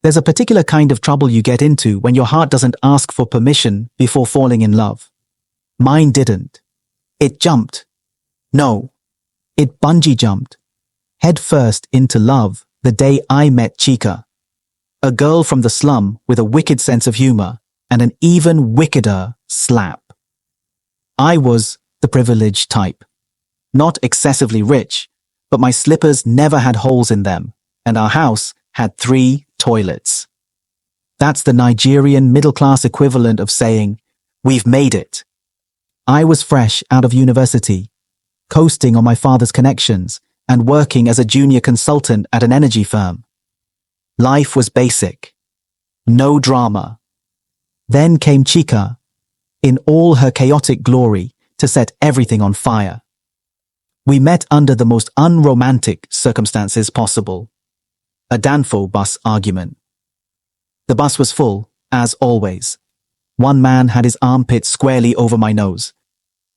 There's a particular kind of trouble you get into when your heart doesn't ask for permission before falling in love. Mine didn't. It jumped. No, it bungee jumped. Head first into love the day I met Chika. A girl from the slum with a wicked sense of humor and an even wickeder slap. I was the privileged type. Not excessively rich, but my slippers never had holes in them, and our house had 3 toilets. That's the Nigerian middle-class equivalent of saying, "We've made it." I was fresh out of university, coasting on my father's connections and working as a junior consultant at an energy firm. Life was basic. No drama. Then came Chika, in all her chaotic glory, to set everything on fire. We met under the most unromantic circumstances possible. A Danfo bus argument. The bus was full, as always. One man had his armpit squarely over my nose,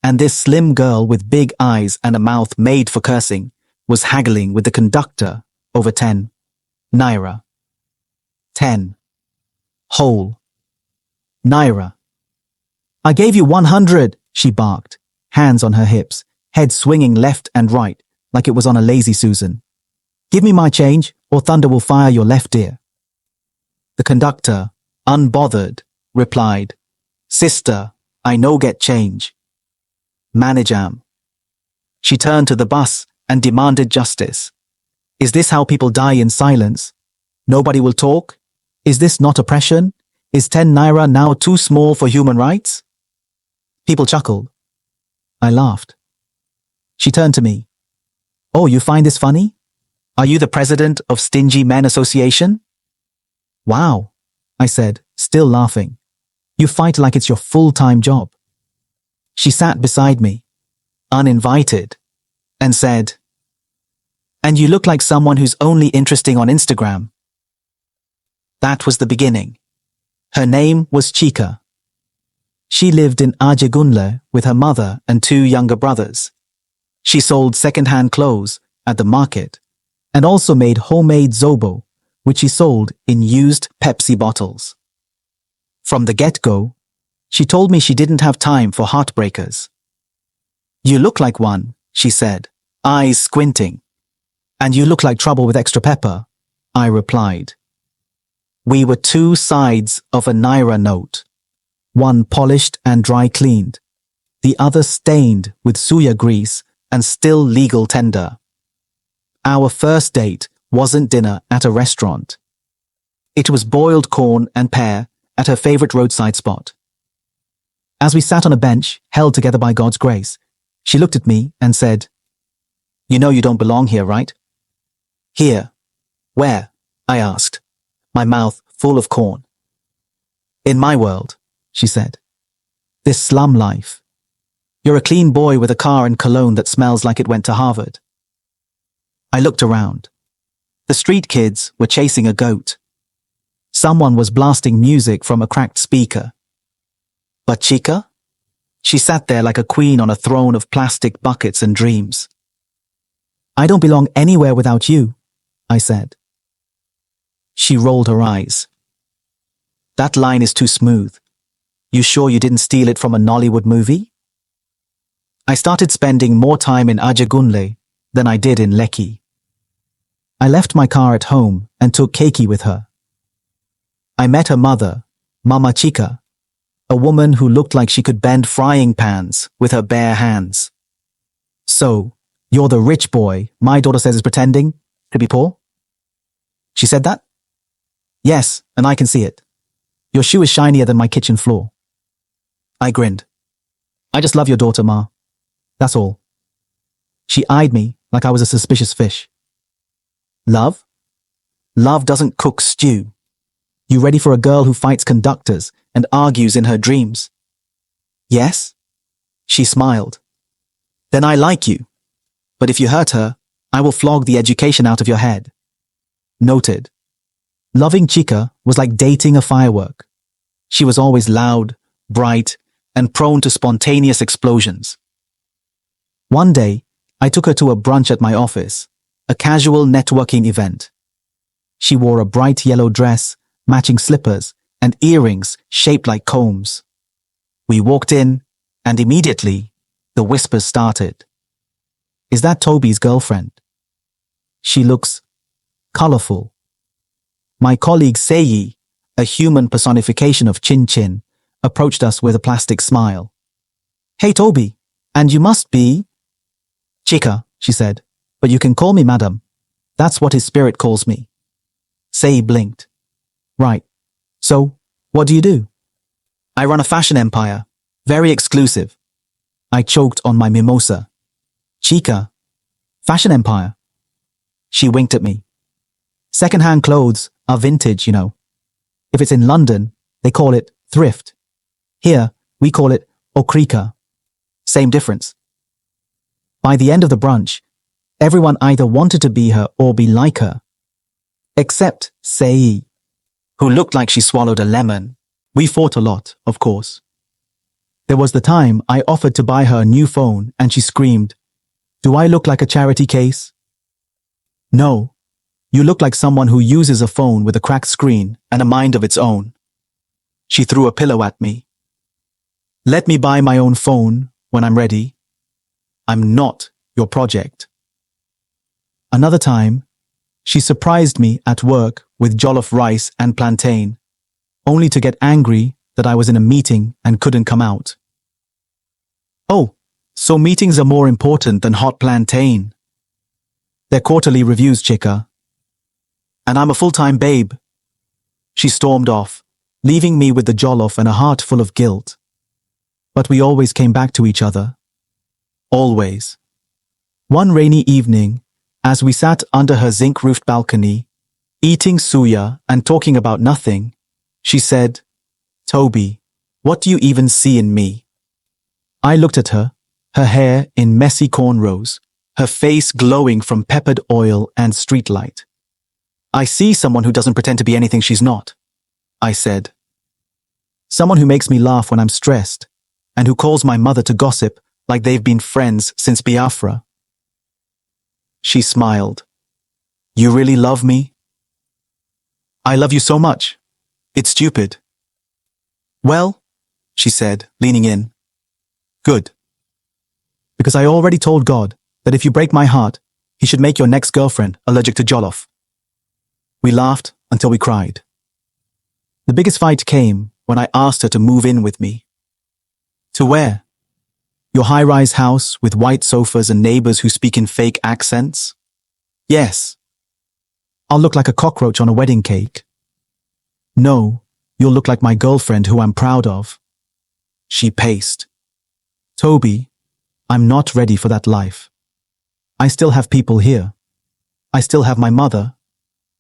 and this slim girl with big eyes and a mouth made for cursing was haggling with the conductor over 10 naira. 10 whole naira. "I gave you 100, she barked, hands on her hips, head swinging left and right like it was on a lazy Susan. "Give me my change, or thunder will fire your left ear." The conductor, unbothered, replied, "Sister, I no get change." Manajam. She turned to the bus and demanded justice. "Is this how people die in silence? Nobody will talk? Is this not oppression? Is 10 naira now too small for human rights?" People chuckled. I laughed. She turned to me. "Oh, you find this funny? Are you the president of Stingy Men Association?" "Wow," I said, still laughing. "You fight like it's your full-time job." She sat beside me, uninvited, and said, "And you look like someone who's only interesting on Instagram." That was the beginning. Her name was Chika. She lived in Ajegunle with her mother and 2 younger brothers. She sold second-hand clothes at the market and also made homemade Zobo, which she sold in used Pepsi bottles. From the get-go, she told me she didn't have time for heartbreakers. "You look like one," she said, eyes squinting. "And you look like trouble with extra pepper," I replied. We were 2 sides of a naira note, one polished and dry cleaned, the other stained with suya grease and still legal tender. Our first date wasn't dinner at a restaurant. It was boiled corn and pear at her favorite roadside spot. As we sat on a bench, held together by God's grace, she looked at me and said, "You know you don't belong here, right?" "Here? Where?" I asked, my mouth full of corn. "In my world," she said. "This slum life. You're a clean boy with a car and cologne that smells like it went to Harvard." I looked around. The street kids were chasing a goat. Someone was blasting music from a cracked speaker. But Chika? She sat there like a queen on a throne of plastic buckets and dreams. "I don't belong anywhere without you," I said. She rolled her eyes. "That line is too smooth. You sure you didn't steal it from a Nollywood movie?" I started spending more time in Ajegunle than I did in Lekki. I left my car at home and took Keiki with her. I met her mother, Mama Chika, a woman who looked like she could bend frying pans with her bare hands. "So, you're the rich boy my daughter says is pretending to be poor?" She said that? "Yes, and I can see it. Your shoe is shinier than my kitchen floor." I grinned. "I just love your daughter, Ma. That's all." She eyed me like I was a suspicious fish. "Love? Love doesn't cook stew. You ready for a girl who fights conductors and argues in her dreams?" "Yes?" She smiled. "Then I like you. But if you hurt her, I will flog the education out of your head." Noted. Loving Chika was like dating a firework. She was always loud, bright, and prone to spontaneous explosions. One day, I took her to a brunch at my office, a casual networking event. She wore a bright yellow dress, matching slippers, and earrings shaped like combs. We walked in, and immediately, the whispers started. Is that Toby's girlfriend? She looks colorful. My colleague Seyi, a human personification of Chin Chin, approached us with a plastic smile. Hey Toby, and you must be… Chika, she said, but you can call me madam. That's what his spirit calls me. Seyi blinked. Right. So, what do you do? I run a fashion empire. Very exclusive. I choked on my mimosa. Chika. Fashion empire. She winked at me. Second-hand clothes are vintage, you know. If it's in London, they call it thrift. Here, we call it okrika. Same difference. By the end of the brunch, everyone either wanted to be her or be like her. Except Sei, who looked like she swallowed a lemon. We fought a lot, of course. There was the time I offered to buy her a new phone and she screamed, "Do I look like a charity case?" No, you look like someone who uses a phone with a cracked screen and a mind of its own. She threw a pillow at me. Let me buy my own phone when I'm ready. I'm not your project. Another time, she surprised me at work with jollof rice and plantain, only to get angry that I was in a meeting and couldn't come out. Oh, so meetings are more important than hot plantain. They're quarterly reviews, Chika. And I'm a full-time babe. She stormed off, leaving me with the jollof and a heart full of guilt. But we always came back to each other. Always. One rainy evening, as we sat under her zinc-roofed balcony, eating suya and talking about nothing, she said, "Toby, what do you even see in me?" I looked at her, her hair in messy cornrows, her face glowing from peppered oil and streetlight. "I see someone who doesn't pretend to be anything she's not," I said. "Someone who makes me laugh when I'm stressed, and who calls my mother to gossip like they've been friends since Biafra." She smiled. "You really love me?" "I love you so much. It's stupid." "Well," she said, leaning in. "Good. Because I already told God that if you break my heart, he should make your next girlfriend allergic to jollof." We laughed until we cried. The biggest fight came when I asked her to move in with me. "To where? Your high-rise house with white sofas and neighbors who speak in fake accents?" "Yes." "I'll look like a cockroach on a wedding cake." "No, you'll look like my girlfriend who I'm proud of." She paced. "Toby, I'm not ready for that life. I still have people here. I still have my mother,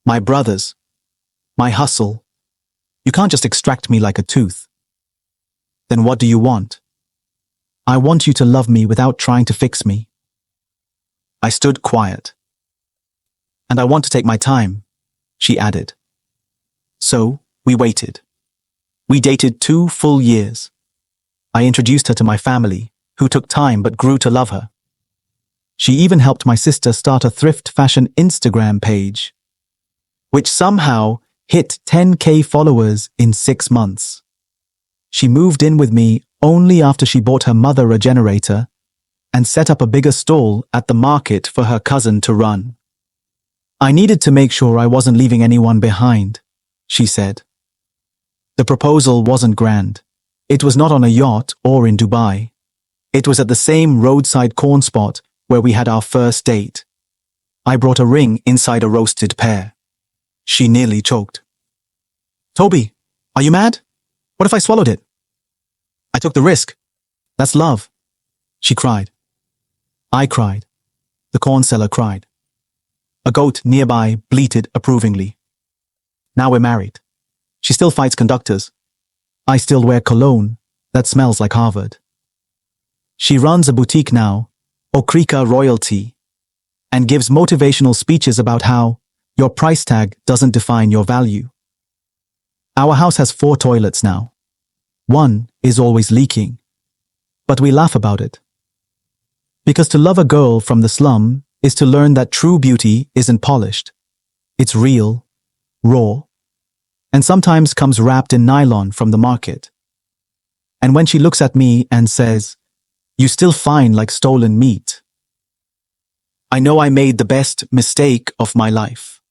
my brothers, my hustle. You can't just extract me like a tooth." "Then what do you want?" "I want you to love me without trying to fix me." I stood quiet. "And I want to take my time," she added. So, we waited. We dated 2 full years. I introduced her to my family, who took time but grew to love her. She even helped my sister start a thrift fashion Instagram page, which somehow hit 10K followers in 6 months. She moved in with me only after she bought her mother a generator and set up a bigger stall at the market for her cousin to run. "I needed to make sure I wasn't leaving anyone behind," she said. The proposal wasn't grand. It was not on a yacht or in Dubai. It was at the same roadside corn spot where we had our first date. I brought a ring inside a roasted pear. She nearly choked. "Toby, are you mad? What if I swallowed it?" "I took the risk. That's love," she cried. I cried. The corn seller cried. A goat nearby bleated approvingly. Now we're married. She still fights conductors. I still wear cologne that smells like Harvard. She runs a boutique now, Okrika Royalty, and gives motivational speeches about how your price tag doesn't define your value. Our house has 4 toilets now. One is always leaking, but we laugh about it. Because to love a girl from the slum is to learn that true beauty isn't polished. It's real, raw, and sometimes comes wrapped in nylon from the market. And when she looks at me and says, "You still fine like stolen meat," I know I made the best mistake of my life.